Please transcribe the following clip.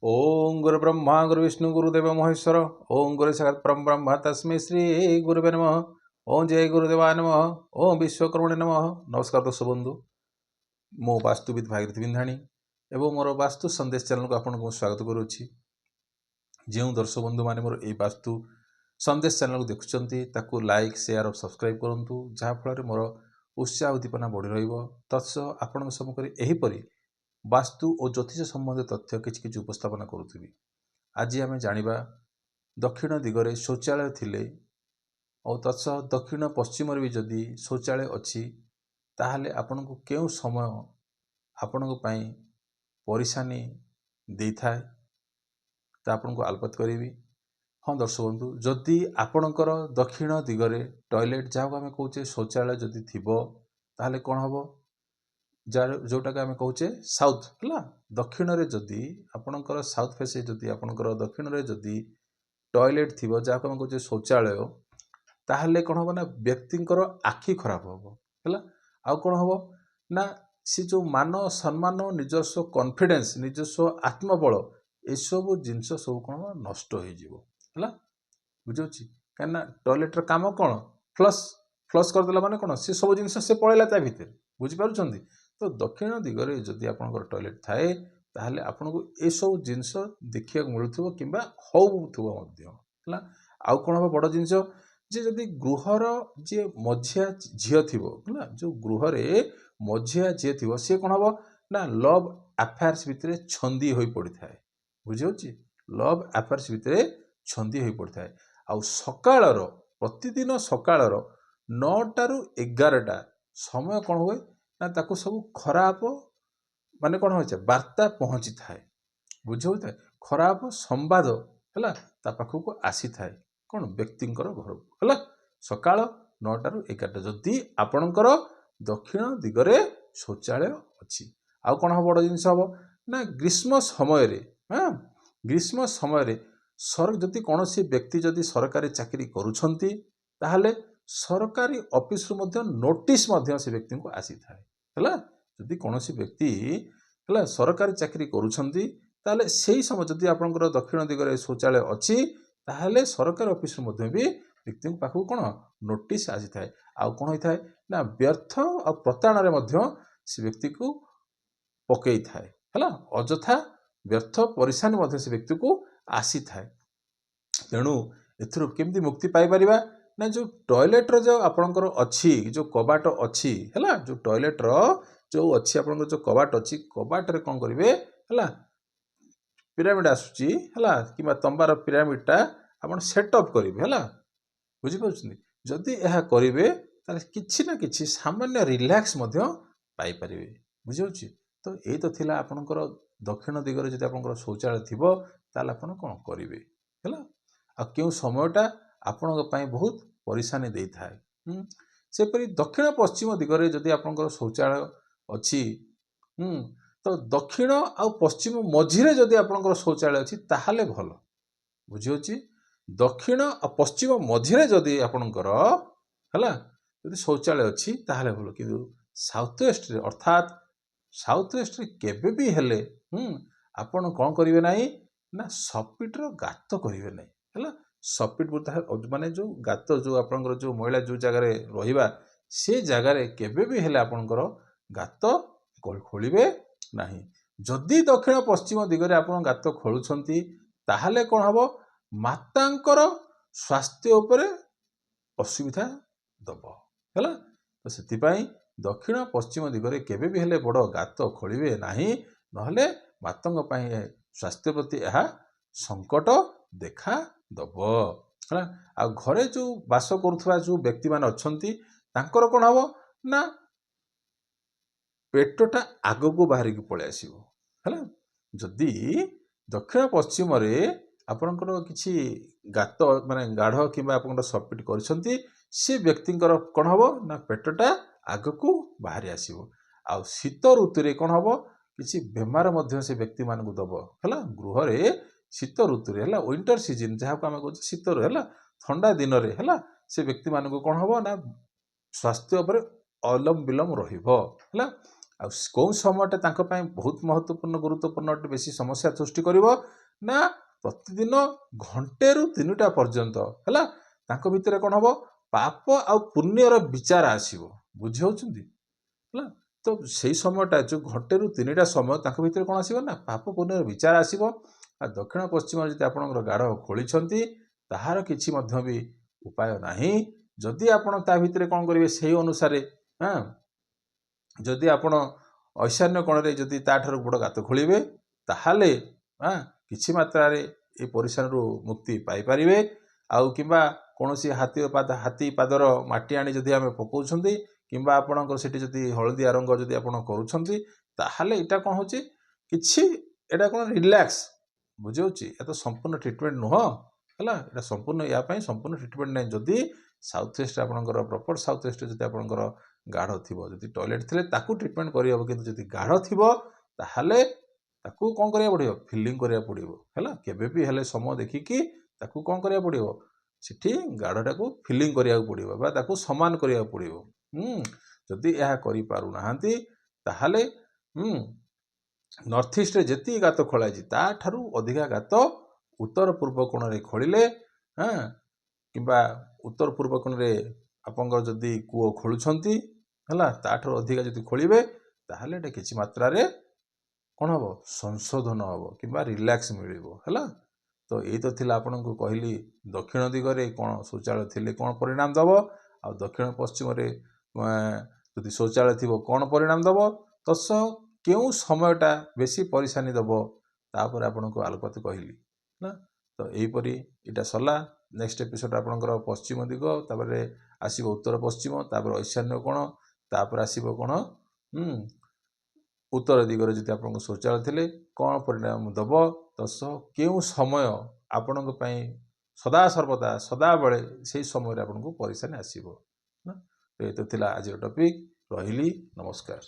ओम गुरु ब्रह्मा गुरु विष्णु गुरुदेव महेश्वर ओम गुरु साक्षात् परम ब्रह्म तस्मै श्री गुरुवे नमः। ओम जय गुरुदेवाय नमः। ओम विश्वकर्मणे नमः। नमस्कार दर्शक बंधु, मो वास्तुविद भागीरथी बिंधाणी एवं मोर वास्तु संदेश चैनल को आपको स्वागत करुच्ची। जो दर्शक बंधु मैंने मोर यही वास्तु संदेश चैनल को देखुंत ताकू लाइक शेयर और सब्सक्राइब करूँ, जहाँफल मोर उत्साह उद्दीपना बढ़ी रत्सह आपण सम्मुखें यहीपरि वास्तु और ज्योतिष संबंधी तथ्य किसी उपस्थापन करुवी। आज आम जाना दक्षिण दिगरे शौचालय थिले और तत्सह दक्षिण पश्चिम भी जदि शौचालय अच्छी ताहले आपण को केउ समय आपण को पई परेशानी दे थाए आपन को आलोकत करी। हाँ दर्शक बंधु, जदि आपणकर दक्षिण दिगरे टॉयलेट जहाँ को आम कहे शौचालय जदि थिबो ताहले कौन हम जोटा कि आम कहे साउथ है दक्षिण रे जदि आपणकर साउथ फेस जदि आपणकर दक्षिण रे जदि टॉयलेट थिबो जहाँ को आम कहे शौचालय ताहले कौन हम ना व्यक्तिंकर आखि खराब हम है आउ कौन हम ना सी जो मान सम्मान निजस्व कॉन्फिडेंस निजस्व आत्मबल एसबू जिनस सब कौन नष्ट हो बुझे कहीं टॉयलेट काम कौन फ्लश फ्लश करदेला माने कौन सी सब जिन से पलैला ता भितर बुझीपार। तो दक्षिण दिगरे जदि आपंकर टॉयलेट थाए ताहले आपन को ये सब जिनस देखा मिलूव कि होगा आउ कौन हम बड़ जिनस जे जदि गृहर जी मझिया झील थी जो गृह मझिया झी थी सी कौन हम ना लव अफेयर्स भितर छंदी हो पड़ी थाए बुझे लव अफेयर्स भितर छंदी हो पड़ी थाए आउ सकाळर प्रतिदिन सकाळर 9टा ରୁ 11ଟା समय कौन हुए ना ताको सब खराब माने कौन हो वार्ता पहुँची थाए बुझे होता है खराब संवाद है ता पाखक आसी थाए कौन व्यक्तिंकर घर है सकाळ 9टा ରୁ 11ଟା जदि आपणकर दक्षिण दिगरे शौचालय अच्छी आउ कौन हम बड़ जिनस हम ना ग्रीष्म समय हाँ ग्रीष्म समय जदि कौन सी व्यक्ति जदि सरकारी चाकरी करुछंती ताहले सरकारी ऑफिस रु मध्य नोटिस मध्य से व्यक्ति को आसी थाए है जदि कौन सी व्यक्ति है सरकारी चाकरी करुछंती ताहले सेही समय जदि आपनकर दक्षिण दिगरे शौचालय अच्छी ताहले सरकारी ऑफिस रु मध्य भी व्यक्ति को पाखु कौन नोटिस आसी थाए आउ कौन होता है ना व्यर्थ और प्रताड़न मध्य से व्यक्ति को पकई थाए है अजथा व्यर्थ परेशानी मध्य से व्यक्ति को आसी थाए। तेणु एथुरु केमती मुक्ति पाई परिबा ना जो टॉयलेट रो जो आपनकर अच्छी जो कबाट अच्छी है जो टॉयलेट रो जो अच्छी आपनकर जो कबाट अच्छी कबाट रे कौन करिवे है पिरामिड आसुची है कि तंबार पिरामिडटा आपन सेटअप करिवे है बुझी पाउछनी जदि यह करिवे ताले किछि ना किछि सामान्य रिलैक्स मध्य पाई परिवे बुझी। तो यही तो थिला आपनकर दक्षिण दिगरे जदि आपनकर शौचालय थिबो ताले आपन कोन करिवे है आ क्यों समयटा आपण बहुत परेशानी दे थाए सेपरी दक्षिण पश्चिम दिगरे जदि आपनकर शौचालय अच्छी तो दक्षिण आ पश्चिम मझिरे जदि आपनकर शौचालय अच्छी ताहले भल बुझी दक्षिण आ पश्चिम मझिरे जदि आपनकर है जदि शौचालय अच्छी ताहले भल किंतु साउथ वेस्ट रे अर्थात साउथ वेस्ट रे केबे भी हेले आपण कौन करिवे नाही ना सपिटर गात करिवे नाही है सपिट माने जो गात जो आपनकर जो महिला जो जगह रहिबा से जगार केबे भी हेले आपनकर गात खोलिबे नाही। जदि दक्षिण पश्चिम दिगरे आपण गात खोलुछंती ताहले कौन हबो मातांकर स्वास्थ्य उपरे असुविधा दब है तो सेति पई दक्षिण पश्चिम दिगरे केबे भी हेले बड़ गात खोलिबे नाही नहले मातंग पई स्वास्थ्य प्रति यह संकट देखा दब है आ घरे जो बास करुवा जो व्यक्ति मान अच्छी तांकर कौन हम ना पेटटा आग को बाहर की पलि आसो है जदि दक्षिण पश्चिम आपणकर किसी गात माने गाढ़ कि सपिट कर व्यक्तिंकर कौन हम ना पेटटा आग को बाहरी आसो आ शीत ऋतु कौन हम किसी बेमार मध्य से व्यक्ति मान दब है गृह शीत ऋतु है विंटर सीजन जहाँ को आम कहे शीत है ठंडा दिन में है से व्यक्ति मान कौन हम ना स्वास्थ्य उपर अलम विलम रहिबो है ଆଉ କେଉଁ ସମୟଟା ତାଙ୍କ ପାଇଁ ବହୁତ ମହତ୍ୱପୂର୍ଣ୍ଣ ଗୁରୁତ୍ୱପୂର୍ଣ୍ଣ ଅଟେ, ବେଶୀ ସମସ୍ୟା ସୃଷ୍ଟି କରିବ ନା ପ୍ରତିଦିନ ଘଣ୍ଟେରୁ 3ଟା ପର୍ଯ୍ୟନ୍ତ ହେଲା ତାଙ୍କ ଭିତରେ କ'ଣ ହବ, ପାପ ଆଉ ପୁଣ୍ୟର ବିଚାର ଆସିବ। ବୁଝି ହେଉଛନ୍ତି ହେଲା। ତ ସେଇ ସମୟଟା ଯେଉଁ ଘଣ୍ଟେରୁ 3ଟା ସମୟ ତାଙ୍କ ଭିତରେ କ'ଣ ଆସିବ ନା ପାପ ପୁଣ୍ୟର ବିଚାର ଆସିବ। ଆଉ ଦକ୍ଷିଣ ପଶ୍ଚିମ ଯଦି ଆପଣଙ୍କର ଗାଢ଼ ଖୋଳିଛନ୍ତି ତାହାର କିଛି ମଧ୍ୟ ବି ଉପାୟ ନାହିଁ। ଯଦି ଆପଣ ତା ଭିତରେ କ'ଣ କରିବେ ସେଇ ଅନୁସାରେ ଯଦି ଆପଣ ଐଶାନ୍ୟ କୋଣରେ ଯଦି ତାଠାରୁ ବଡ଼ ଗାତ ଖୋଳିବେ ତାହେଲେ କିଛି ମାତ୍ରାରେ ଏ ପରିସାରରୁ ମୁକ୍ତି ପାଇପାରିବେ। ଆଉ କିମ୍ବା କୌଣସି ହାତୀ ପାଦର ମାଟି ଆଣି ଯଦି ଆମେ ପକାଉଛନ୍ତି କିମ୍ବା ଆପଣଙ୍କର ସେଠି ଯଦି ହଳଦିଆ ରଙ୍ଗ ଯଦି ଆପଣ କରୁଛନ୍ତି ତାହେଲେ ଏଇଟା କ'ଣ ହେଉଛି କିଛି ଏଇଟା କ'ଣ ରିଲାକ୍ସ ବୁଝାଉଛି। ଏ ତ ସମ୍ପୂର୍ଣ୍ଣ ଟ୍ରିଟମେଣ୍ଟ ନୁହଁ ହେଲା। ଏଇଟା ସମ୍ପୂର୍ଣ୍ଣ ୟା ପାଇଁ ସମ୍ପୂର୍ଣ୍ଣ ଟ୍ରିଟମେଣ୍ଟ ନାହିଁ। ଯଦି ସାଉଥ୍ ୱେଷ୍ଟ ଆପଣଙ୍କର ପ୍ରପର ସାଉଥ୍ ୱେଷ୍ଟରେ ଯଦି ଆପଣଙ୍କର ଗାଢ଼ ଥିବ, ଯଦି ଟଏଲେଟ୍ ଥିଲେ ତାକୁ ଟ୍ରିଟମେଣ୍ଟ କରିହେବ, କିନ୍ତୁ ଯଦି ଗାଢ଼ ଥିବ ତାହେଲେ ତାକୁ କ'ଣ କରିବାକୁ ପଡ଼ିବ, ଫିଲିଂ କରିବାକୁ ପଡ଼ିବ ହେଲା। କେବେ ବି ହେଲେ ସମୟ ଦେଖିକି ତାକୁ କ'ଣ କରିବାକୁ ପଡ଼ିବ, ସେଠି ଗାଢ଼ଟାକୁ ଫିଲିଂ କରିବାକୁ ପଡ଼ିବ ବା ତାକୁ ସମାନ କରିବାକୁ ପଡ଼ିବ। ଯଦି ଏହା କରିପାରୁନାହାନ୍ତି ତାହେଲେ ନର୍ଥ ଇଷ୍ଟରେ ଯେତିକି ଗାତ ଖୋଳାଯାଇଛି ତାଠାରୁ ଅଧିକା ଗାତ ଉତ୍ତର ପୂର୍ବ କୋଣରେ ଖୋଳିଲେ କିମ୍ବା ଉତ୍ତର ପୂର୍ବ କୋଣରେ ଆପଣଙ୍କର ଯଦି କୂଅ ଖୋଳୁଛନ୍ତି ହେଲା ତାଠାରୁ ଅଧିକା ଯଦି ଖୋଳିବେ ତାହେଲେ ଏଇଟା କିଛି ମାତ୍ରାରେ କ'ଣ ହେବ, ସଂଶୋଧନ ହେବ କିମ୍ବା ରିଲାକ୍ସ ମିଳିବ ହେଲା। ତ ଏଇ ତ ଥିଲା ଆପଣଙ୍କୁ କହିଲି ଦକ୍ଷିଣ ଦିଗରେ କ'ଣ ଶୌଚାଳୟ ଥିଲେ କ'ଣ ପରିଣାମ ଦେବ, ଆଉ ଦକ୍ଷିଣ ପଶ୍ଚିମରେ ଯଦି ଶୌଚାଳୟ ଥିବ କ'ଣ ପରିଣାମ ଦେବ, କେଉଁ ସମୟଟା ବେଶୀ ପରିଶାନୀ ଦେବ ତାପରେ ଆପଣଙ୍କୁ ଆଲୋକପାତ କହିଲି ନା। ତ ଏଇପରି ଏଇଟା ସରିଲା। ନେକ୍ସଟ ଏପିସୋଡ଼ ଆପଣଙ୍କର ପଶ୍ଚିମ ଦିଗ, ତାପରେ ଆସିବ ଉତ୍ତର ପଶ୍ଚିମ, ତାପରେ ଐଶାନ୍ୟ କୋଣ, ତାପରେ ଆସିବ କ'ଣ ଉତ୍ତର ଦିଗରେ ଯଦି ଆପଣଙ୍କ ଶୌଚାଳୟ ଥିଲେ କ'ଣ ପରିଣାମ ଦେବ, କେଉଁ ସମୟ ଆପଣଙ୍କ ପାଇଁ ସଦାସର୍ବଦା ସଦାବେଳେ ସେଇ ସମୟରେ ଆପଣଙ୍କୁ ପରିଶାନୀ ଆସିବ ନା। ତ ଏତ ଥିଲା ଆଜିର ଟପିକ୍। ରହିଲି, ନମସ୍କାର।